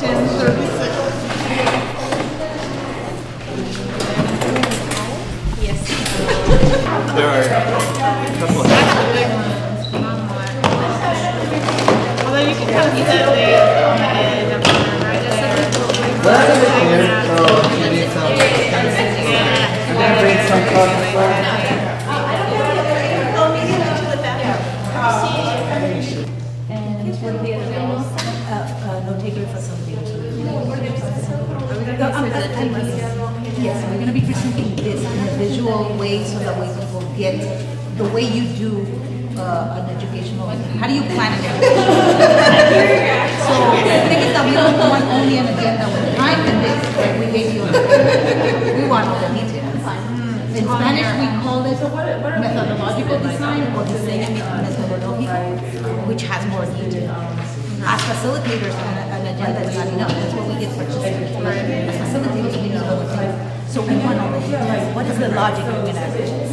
10:36. Yes. There are a couple of Although you can kind of see that on the edge of the right there. No takeaway for something. Yes, we're going to be presenting this in a visual way so that way people get the way you do an educational. How do you plan an education? So the thing is that we don't want only an agenda with time and this, like we gave you. We want all the details. In Spanish, we call it methodological design or diseño metodológico, which has more detail. As facilitators, an agenda is not enough. That's what we get participants. As facilitators, we need to know what to do. So we want all the details. What is the logic we're going to use?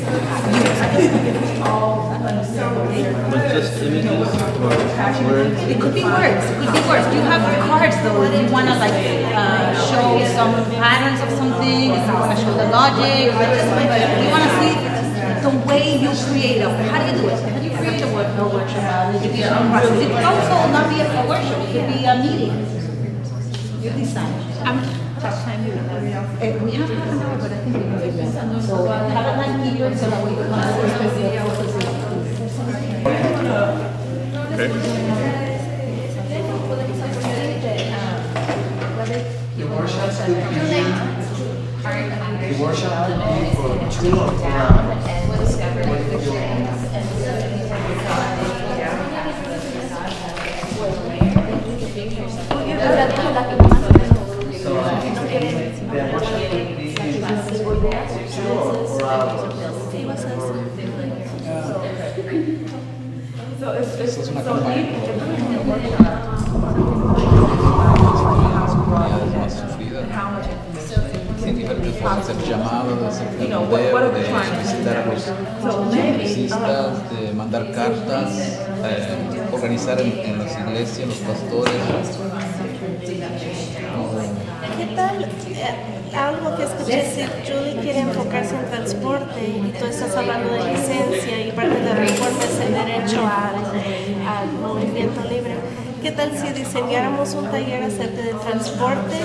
just images or words? It could be words. It could be words. You have cards though. If you want to like show some patterns of something, if you want to show the logic, you want to see the way you create a. How do you do it? How do you create a workshop? Educational process. It could also not be a workshop. It could be a meeting. You design. We have half an hour, but I think we can do it. So have a nice period so that we can Okay. The workshop could be for 2 or 4 hours. So the workshop could be 2 or 4 hours. Esa es una campaña más sufrida. Hay diferentes formas de hacer llamados, de hacer video, de solicitar a los conferencistas, de mandar cartas, organizar en las iglesias, los pastores. ¿Qué tal? Algo que escuché decir, Julie quiere enfocarse en transporte y tú estás hablando de licencia y parte de la reforma es el derecho al movimiento libre. ¿Qué tal si diseñáramos un taller acerca del transporte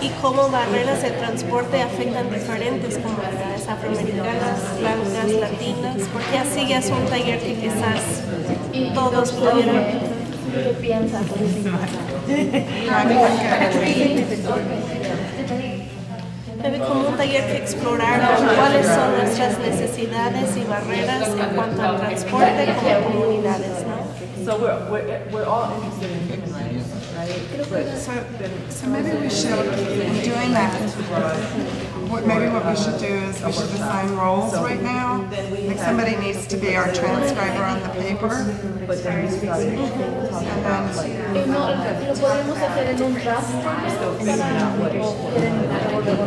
y cómo barreras de transporte afectan diferentes comunidades afroamericanas, blancas, latinas? Porque así ya es un taller que quizás todos pudieran. ¿Qué piensas? Debe como un taller que explorar cuáles son nuestras necesidades y barreras en cuanto al transporte como comunidades, ¿no? So we're all interested in human rights, right? So maybe we should, in doing that, maybe what we should do is we should assign roles right now. Like somebody needs to be our transcriber on the paper. And then, No, lo podemos hacer en un draft o quieren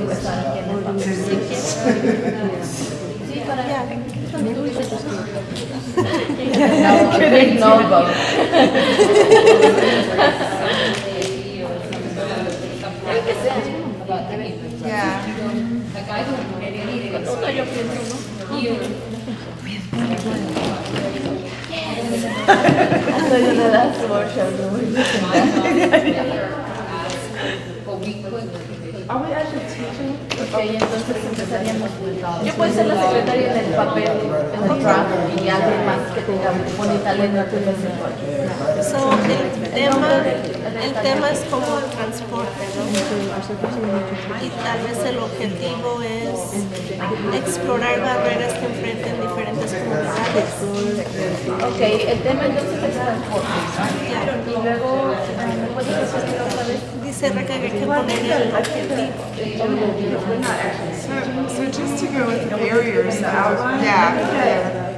empezar aquí en el papel. Sí, para allá. No vote. yeah. Yo pienso, ¿no? Soy una de las workshops. Are we actually teaching? Ok, entonces empezaríamos. Yo puedo ser la secretaria del papel, en el draft, y alguien más que tenga bonita letra que me So, el tema es como el transporte, ¿no? Y tal vez el objetivo es explorar barreras que enfrenten diferentes comunidades. Ok, el tema entonces es transporte. Y luego, ¿me puedes repetir otra vez? Dice Reca que hay que poner el objetivo. So just to go with the barriers,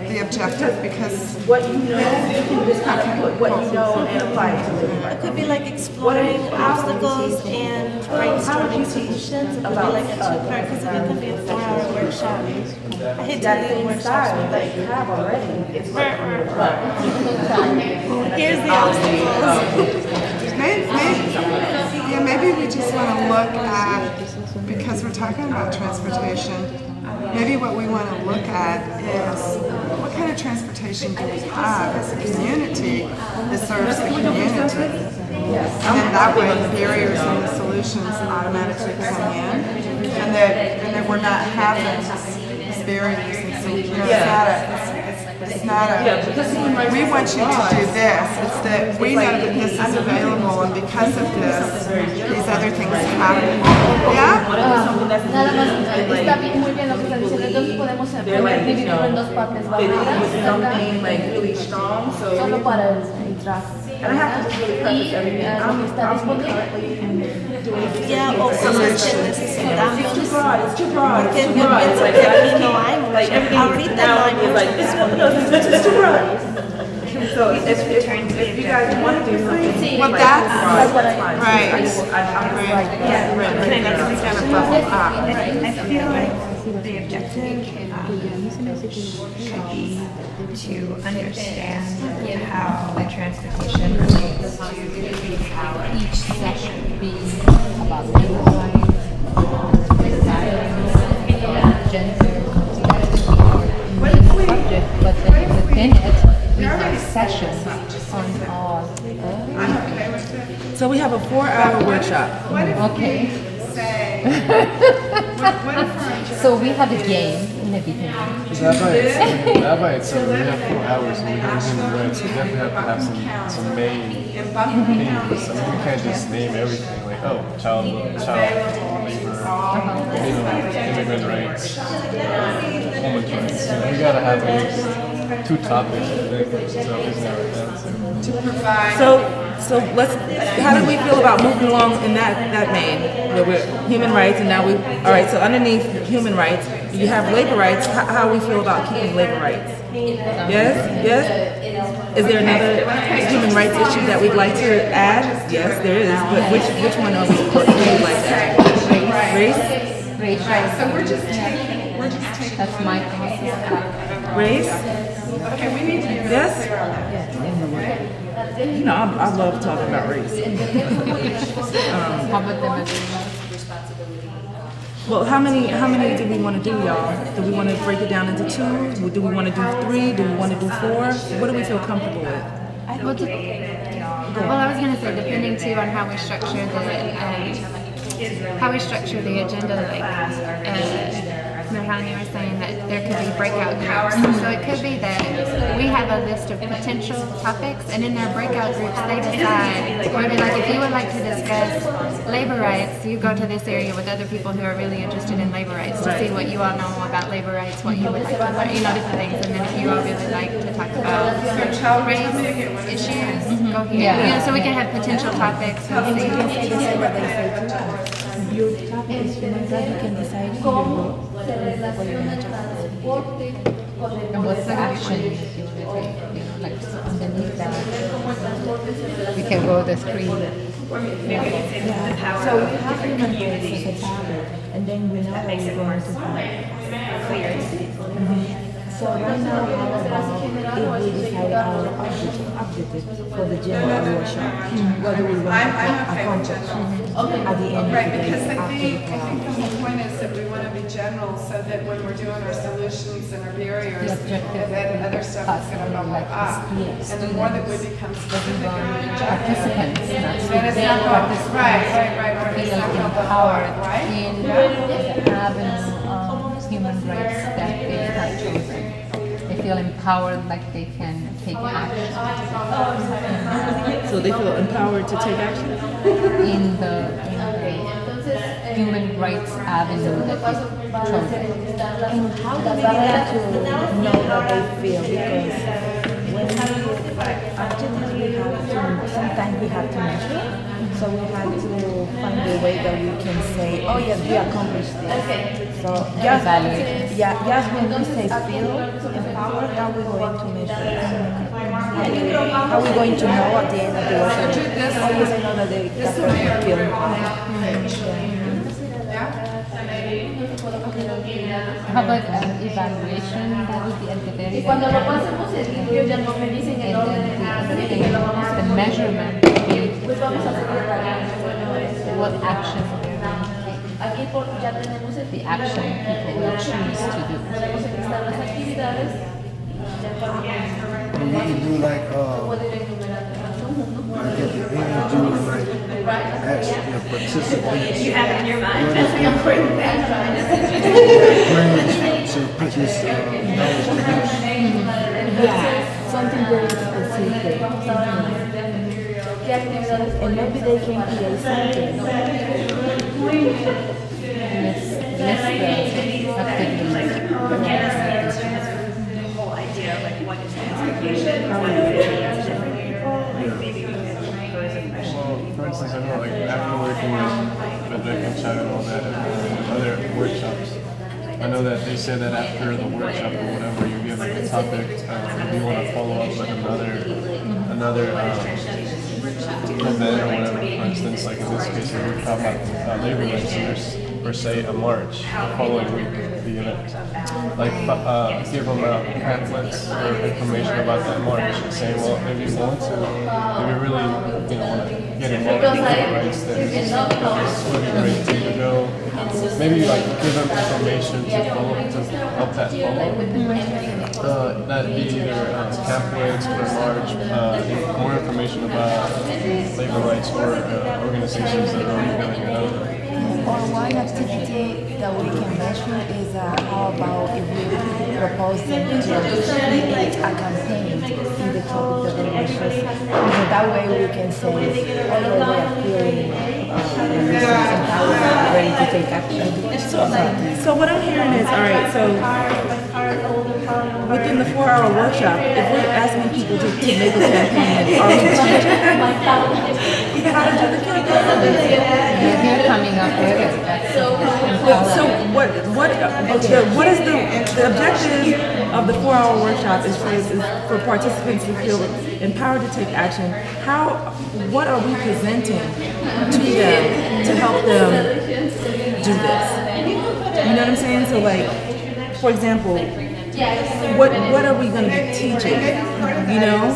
the objective, because What you know, you can just kind of put what you know and apply it to it. It could be like exploring obstacles and brainstorming solutions. It could be like a two-part, because it can be a 4-hour workshop. I hate That doing same workshops. style that you have already. It's Here's the obstacles. maybe look at, because we're talking about transportation, maybe what we want to look at is what kind of transportation do we have as a community that serves the community? And then that way the barriers and the solutions automatically come in, and that we're not having these barriers and solutions. It's not a, we want you to do this. It's that we know that this is available, and because of this, these other things happen. Yeah? Nada más, está bien, muy bien lo que está diciendo. Entonces podemos dividirlo en dos partes. something like really strong, so Solo para el tráfico. and I have to just really preface everything. Lo que está disponible. Ya, o cosas que necesitamos. It's too broad. It's too broad. Porque It's too yo broad. pienso Like, que I aquí just no hay can't, like mucho. everything Ahorita no now hay is like this one. No, it's just too broad. So if you guys want to do something, Well, like, that's broad, that's fine. right. I just I'm Right. can I just kind of bubble up? I feel like the objective should be to understand how transportation relates to how each session Be about labor rights, gender, main subject, but then within it, we have sessions on all. So we have a 4-hour workshop. Okay. So we have a game in the beginning. That by itself, we have 4 hours and we have human rights. We definitely have to have some main themes. I mean, we can't just name everything like, oh, child labor, immigrant rights, women's rights. We gotta have at least 2 topics, I think, so isn't that To provide. So let's. How do we feel about moving along in that vein? Where we're human rights, and now we. All right. So underneath human rights, you have labor rights. How we feel about keeping labor rights? Yes. Yes. Is there another human rights issue that we'd like to add? Yes, there is. But which one are we would like to add? Race. Race. So we're just taking. That's my process. Race. Okay, we need to be really Yes. clear on that. You know, I love talking about race. How about the material? Well, how many do we want to do, y'all? Do we want to break it down into 2? Do we want to do 3? Do we want to do 4? What do we feel comfortable with? Well, I was going to say, depending too on how we structure the agenda, like Nurhani was saying that there could be breakout groups. So it could be that we have a list of potential topics, and in their breakout groups, they decide. Or like, if you would like to discuss labor rights, you go to this area with other people who are really interested in labor rights to see what you all know about labor rights, what you would like to learn, different things. And then if you all really like to talk about race issues, go here. Yeah. So we can have potential topics and see. Your topic is human rights, you can decide who you go. And what's the action you would take? Like underneath that, we can go the 3. So we have human rights as a topic, and then we know that we're going to have. So right now, how about if we decide our objective for the general workshop? What do we want to accomplish at the end of the Right, day? because I after think the class? the point is that we want to be general so that when we're doing our solutions and our barriers, and then other stuff is going to bubble up. And the more that we become specific in our Participants, not then it's not going, right, or it's feel not going to bubble empowered up, right? in the avenue of human rights that they have chosen. They feel empowered, like they can take action So they feel empowered to take action? in the human rights avenue that they've chosen. And how do we get to know how they feel? Because when objectives we have to, sometimes we have to measure. So we have to find a way that we can say, oh yes, we accomplished this. So just, Evaluate. just when we say feel empowered, how are we going to measure? How are we going to know at the end of the workshop? Always I know that that person feel empowered. How about evaluation? That would be at the very Cuando lo end. pasemos el libro ya no me dicen And el orden. then the other thing is the measurement would be Pues vamos a seguir. what action they're the action people will choose to do. And you can do like at the end, do like ask the participants. You have it in your mind. That's the important thing. To put this knowledge to use. Yeah, something very specific. And maybe they can create something. Whole idea of like what is transformation, what is Well, for instance, I know like after working with Rick and Chad and all that and other workshops, I know that they say that after the workshop or whatever, you give like a topic, if you want to follow up with another event or whatever. For instance, like in this case, we were talking about labor rights, and there's per se a march the following week, the event. Like give them pamphlets or information about that march, and saying, well, if you want to, if you really want to get involved in labor rights, then this would be a great thing to go. Maybe like give them information to follow to help that follow. That'd be either pamphlets or large more information about labor rights or organizations that are already doing it out there. Or one activity that we can mention is how about if we propose them to create a campaign in the topic that they wish us. That way we can say, oh, they are feeling ready to take action. So what I'm hearing is, all right, so within the 4-hour workshop, if we're asking people to make a campaign, are we teaching them how to do the campaign? You're coming up with it. So what is the objective of the 4-hour workshop is for participants to feel empowered to take action. What are we presenting to them to help them do this? You know what I'm saying? So like, for example, what are we going to be teaching? You know?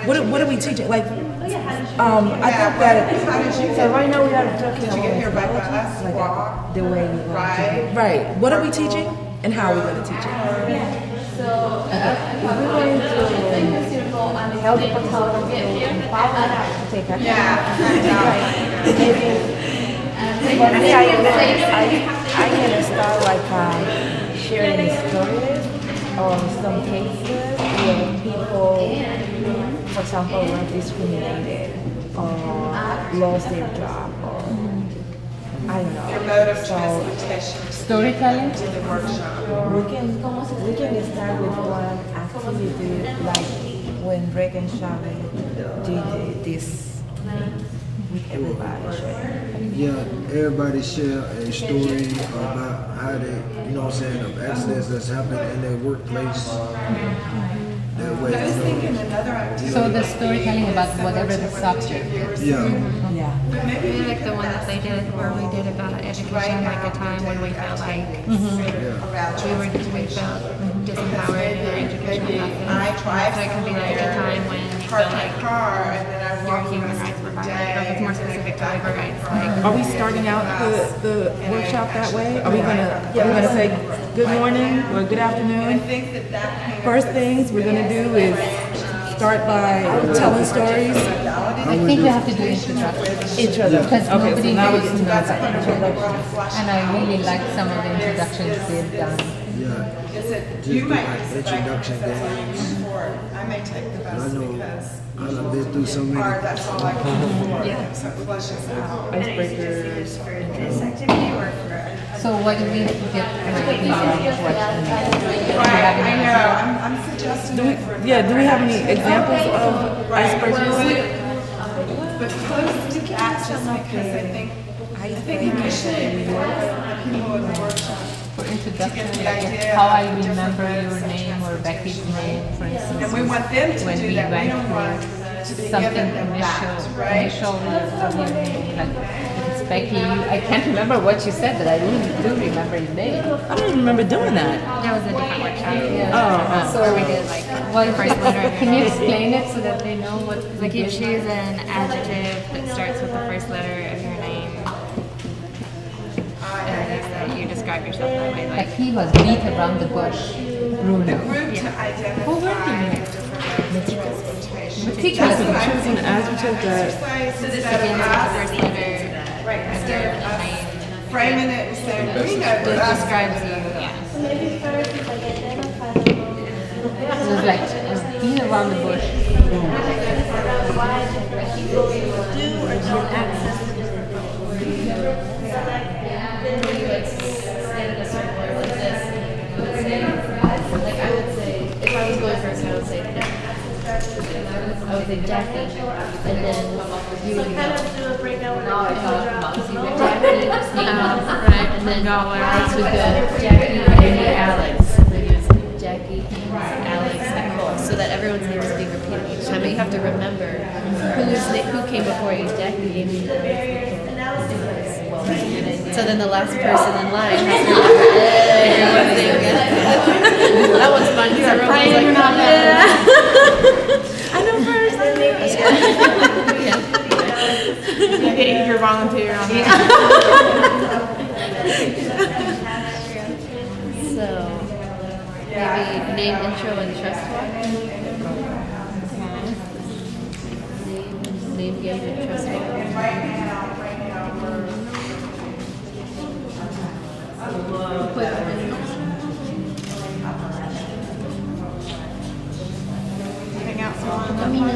What are we teaching? Like, I think that so right now we are talking about like the way we want to. Right. What are we teaching and how are we going to teach it? So we're going to help the participants to empower to take action. Maybe for me, I can start like sharing stories or some cases where people, for example, were discriminated or lost their job or I don't know. So Storytelling? we can start with one activity like when Rick and Chavez did this with everybody sharing. Yeah, everybody share a story about how they, you know what I'm saying, of accidents that's happened in their workplace. That way, So the storytelling about whatever the subject is. Yeah. Maybe like the one that they did, where we did about education, like a time when we felt like we felt disempowered in our educational process. So it could be like a time when you felt like your human rights were violated, or if it's more specific to labor rights. Like, Are we starting out the workshop that way? Are we gonna say good morning or good afternoon? First things we're gonna do is start by telling stories. I think we have to do introductions. Because nobody knows who knows it. And I really like some of the introductions they've done. Yeah. Just do like introduction games. I may take the best because I've been through so many. that's all I can afford. So it flushes out. Icebreakers. So what do we get for the Right, I know. I'm suggesting it for Do we have any examples of icebreakers? but close to that just because I think initially for the people in the workshop. For introduction, like how I remember your name or Becky's name, for instance. And we want them to when do we that. We went don't want to be something giving them that, right? initial of your name, like if it's Becky. I can't remember what you said, but I really do remember your name. I don't even remember doing that. that was a different workshop. So Where we did like first letter of can your you name. explain it so that they know what? Like you choose an adjective that starts with the first letter of your name. describe yourself that way. Like he was beat around the bush, Bruno. What word do you use? That's what she was an adjective that. So this begins with the first letter. Framing it and saying, we know It that. describes you. Yeah. Maybe first if I identify It was like beat around the bush. why do or don't access the Like I would say, if I was going first, I would say Jackie, and then you would kind of do a breakdown when I Jackie, right, and then Alex would go Jackie, and then Alex, and then you would say Jackie, Alex, Nicole, so that everyone's name is being repeated each time. But you have to remember who came before you. Jackie, Amy, so then the last person in line has to remember everyone's name again. That one's fun because everyone's like, I know first. You get your volunteer on that. So maybe name, intro, and trust walk. Name, game, and trust walk. Anything else you want to I mean,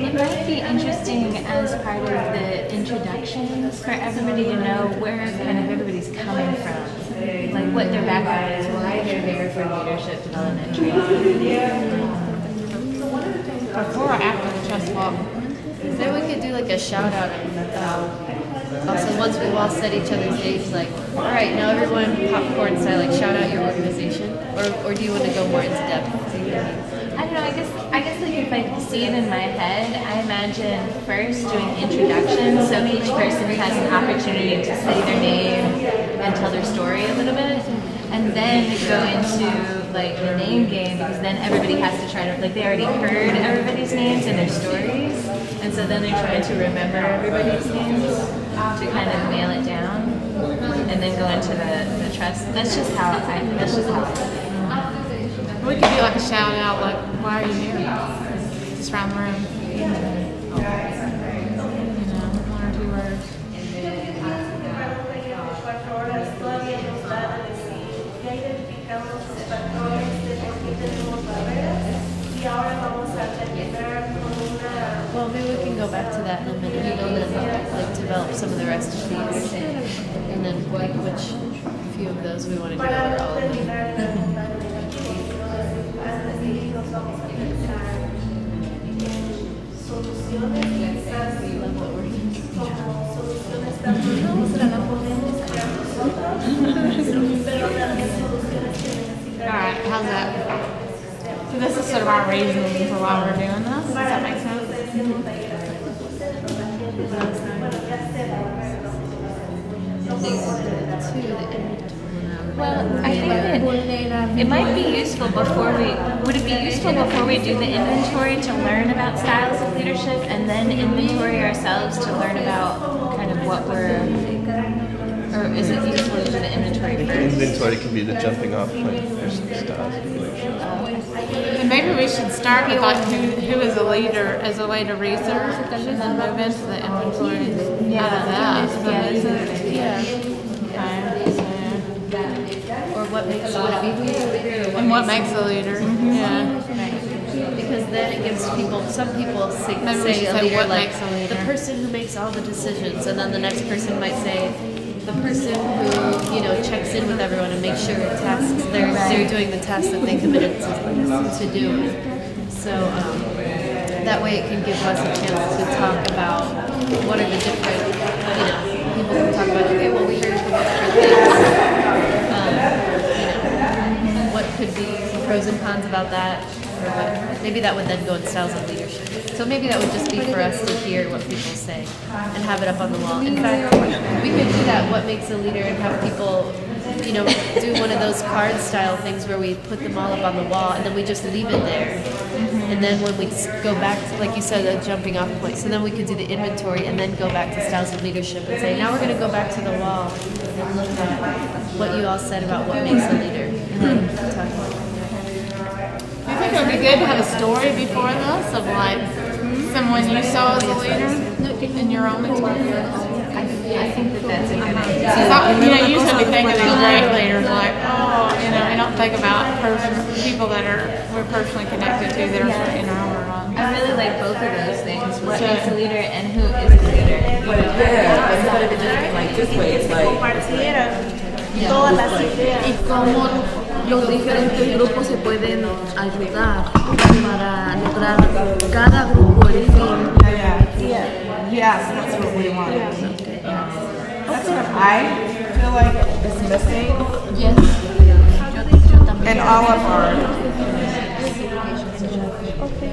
it might be interesting as part of the introductions for everybody to know where kind of everybody's coming from, like what their background is, why they're there for leadership development training. before or after the chest walk? Then we could do like a shout out. Also, once we've all said each other's names, like, all right, now everyone popcorn style, like shout out your organization, or do you want to go more into depth? I don't know, I guess like if I see it in my head, I imagine first doing introductions, so each person has an opportunity to say their name and tell their story a little bit, and then go into like the name game, because then everybody has to try to, like, they already heard everybody's names and their stories, and so then they're trying to remember everybody's names to kind of nail it down, and then go into the trust. That's just how I We could do like a shout out, like, why are you here? Just around the room. You know, 1 or 2 words. Well, maybe we can go back to that in a minute and then like develop some of the rest of these, and then pick which few of those we want to do over all of them. Alright, how's that? So this is sort of our reasoning for why we're doing this. Does that make sense? Well, I think that it might be useful would it be useful before we do the inventory to learn about styles of leadership and then inventory ourselves to learn about kind of what or is it useful to do the inventory first? Inventory can be the jumping off point for some styles of leadership. And maybe we should start with like who is a leader as a way to research, and then move into the inventory out of that. Or what makes And what makes a leader? Yeah. Because then it gives people, some people say Maybe we should a say leader what like makes a leader. the person who makes all the decisions, and then the next person might say the person who checks in with everyone and makes sure tasks they're doing the tasks that they committed to do. So that way it can give us a chance to talk about what are the different people can talk about. Okay, well we heard different things. What could be pros and cons about that? Or what, maybe that would then go in styles of leadership. So maybe that would just be for us to hear what people say and have it up on the wall. In fact, we could do that, what makes a leader, and have people you know, do one of those card style things where we put them all up on the wall and then we just leave it there. And then when we go back to, like you said, a jumping off point, so then we could do the inventory and then go back to styles of leadership and say, now we're going to go back to the wall and look at what you all said about what makes a leader. And then talk about it. I think it would be good to have a story before this of like someone you saw as a leader in your own experience. I think that's a good idea. Usually we think of these great leaders like, we don't think about people that we're personally connected to that are in our own run. I really like both of those things. What makes a leader and who is a leader. Yeah, instead of it just being like this way, it's like todas las ideas. Y cómo los diferentes grupos se pueden ayudar para lograr cada grupo el fin. Yes, that's what we want. That's what I feel like is missing. Yes. In all of our.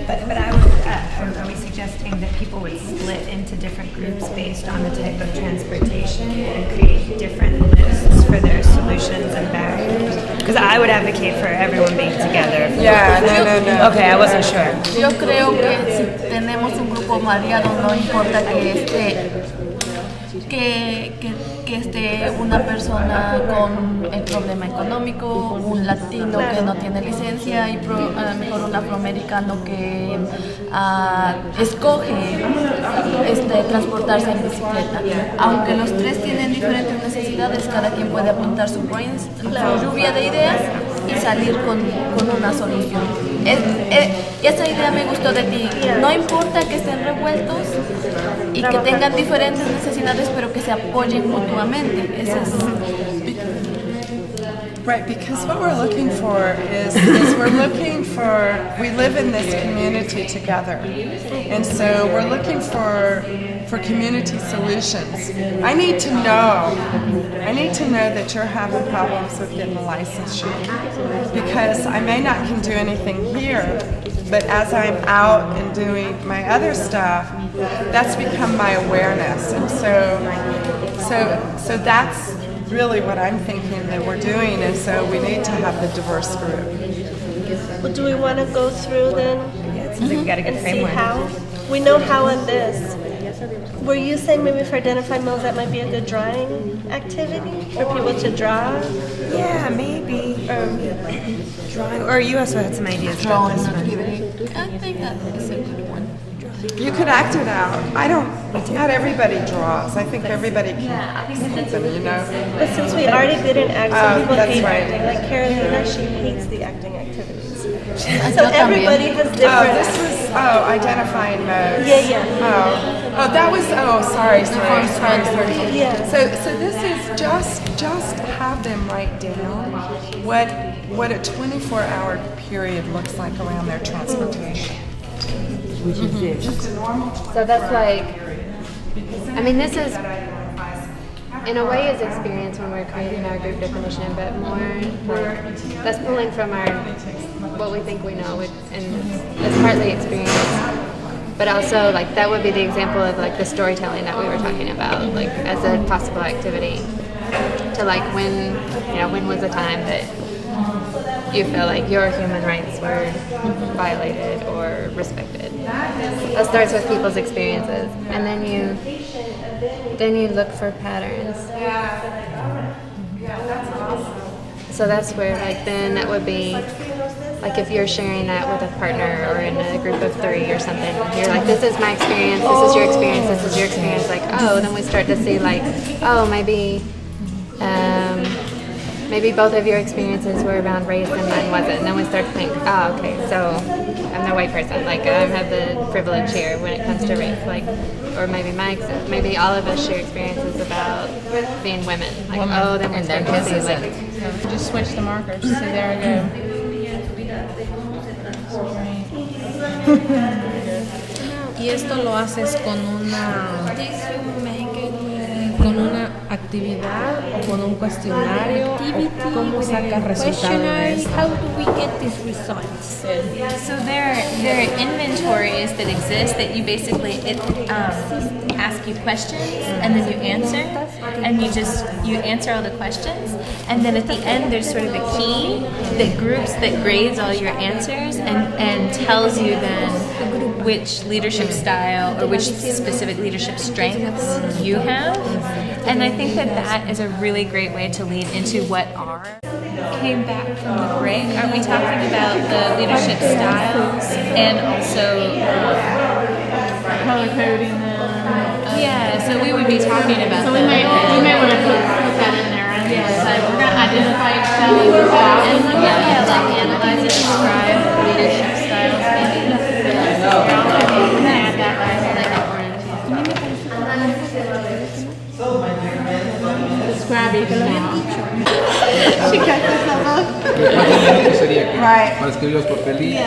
But are we suggesting that people would split into different groups based on the type of transportation and create different lists for their solutions and barriers? Because I would advocate for everyone being together. Yeah, no. Okay, I wasn't sure. Yo creo que si tenemos un grupo variado, no importa que esté una persona con el problema económico, un latino que no tiene licencia y a lo mejor un afroamericano que escoge transportarse en bicicleta. Aunque los tres tienen diferentes necesidades, cada quien puede apuntar su lluvia de ideas y salir con una solución. Esa idea me gustó de ti. No importa que estén revueltos y que tengan diferentes necesidades, pero que se apoyen mutuamente. Right, because what we're looking for is we live in this community together. And so we're looking for community solutions. I need to know that you're having problems with getting a licensure, because I may not can do anything here, but as I'm out and doing my other stuff, that's become my awareness. And so that's really what I'm thinking that we're doing, and so we need to have the diverse group. Well, do we want to go through then? Yeah, it seems like we got a good framework. See how? We know how on this. Were you saying maybe for identified males that might be a good drawing activity for people to draw? Yeah, maybe. Drawing, or you also had some ideas about this one. I think that is a good one. You could act it out. Not everybody draws. I think everybody can act something, you know. But since we already didn't act, some people that's hate right. acting. Like Carolina, she hates the acting activities. So everybody has different. This was identifying modes. Yeah. Sorry. Yeah. So this is just have them write down what a 24-hour period looks like around their transportation. Which is this. So that's like, this is, in a way, is experience when we're creating our group definition, but more like, that's pulling from what we think we know, and it's partly experience. But also, like, that would be the example of, like, the storytelling that we were talking about, like, as a possible activity. To, like, when was a time that you feel like your human rights were violated or respected. That starts with people's experiences, and then you look for patterns. So that's where, like, then that would be, like, if you're sharing that with a partner or in a group of 3 or something, you're like, this is my experience, this is your experience, this is your experience. Like, then we start to see, like, maybe both of your experiences were around race and mine wasn't. And then we start to think, okay, so I'm the white person. Like, I have the privilege here when it comes to race. Like, or maybe maybe all of us share experiences about being women. Like, then we start to see, like, Just switch the markers. See, there we go. Y esto lo haces con una actividad o con un cuestionario o cómo sacas resultados de esto? How do we get these results? So there are inventories that exist that you basically ask you questions and then you answer, and you answer all the questions, and then at the end there's sort of a key that grades all your answers and tells you then which leadership style or which specific leadership strengths you have. And I think that is a really great way to lead into what came back from the break. Are we talking about the leadership styles and also color coding them? Yeah, so we would be talking about so we may want to put that in there. And so we're going to identify each style and like analyze and describe leadership styles maybe. add that describe each She got ¿Cuántos sería que para escribir los papelitos?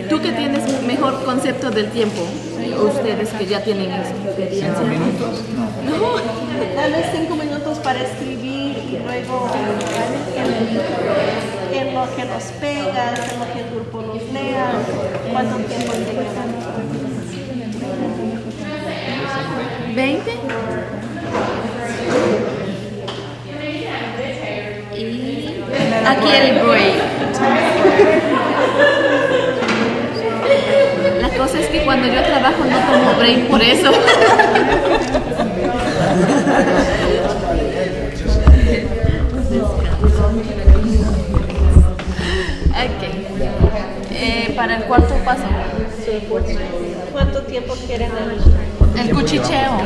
Tú que tienes mejor concepto del tiempo, ustedes que ya tienen experiencia. 5 minutos? No. Dale 5 minutos para escribir y luego en lo que los pegas, en lo que el grupo los lea, ¿cuánto tiempo lleva? 20. Y aquí el break. La cosa es que cuando yo trabajo no tomo break, por eso. Okay. Para el cuarto paso. ¿Cuánto tiempo quieren el cuchicheo?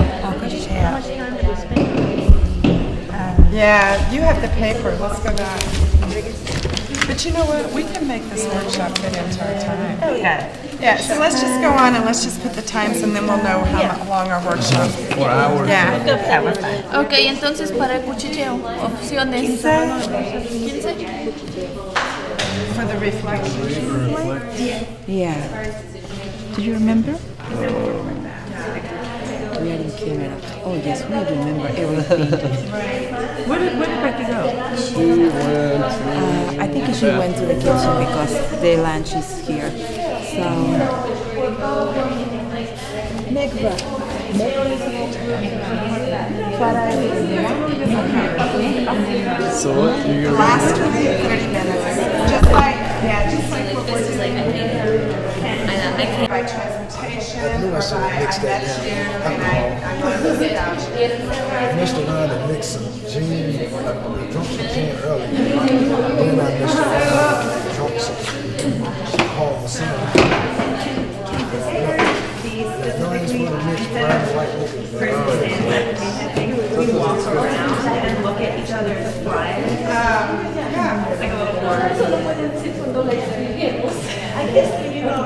Yeah, you have the paper. Let's go back. But you know what? We can make this workshop fit into our time. Okay. Yeah, so let's just go on and let's just put the times and then we'll know how long our workshop is. 4 hours. Yeah. Ok, entonces para el cuchicheo, opciones. 15. For the reflection. Yeah. Do you remember? We are in camera. Oh yes, we remember everything. Where did Becky go? She went I think she went to the kitchen because the lunch is here. So So what? You Last 30 minutes. Just like what we're doing. I can't. By transportation, I knew I or should by have mixed I that met you, down. and I learned about you. I messed around and mixed some gin, I drunk some gin earlier. Then I messed around and drunk some Hall Sun. No, it's for the mixed brown and white liquor. We walk around and look at each other's slides. Like a little board. I guess you know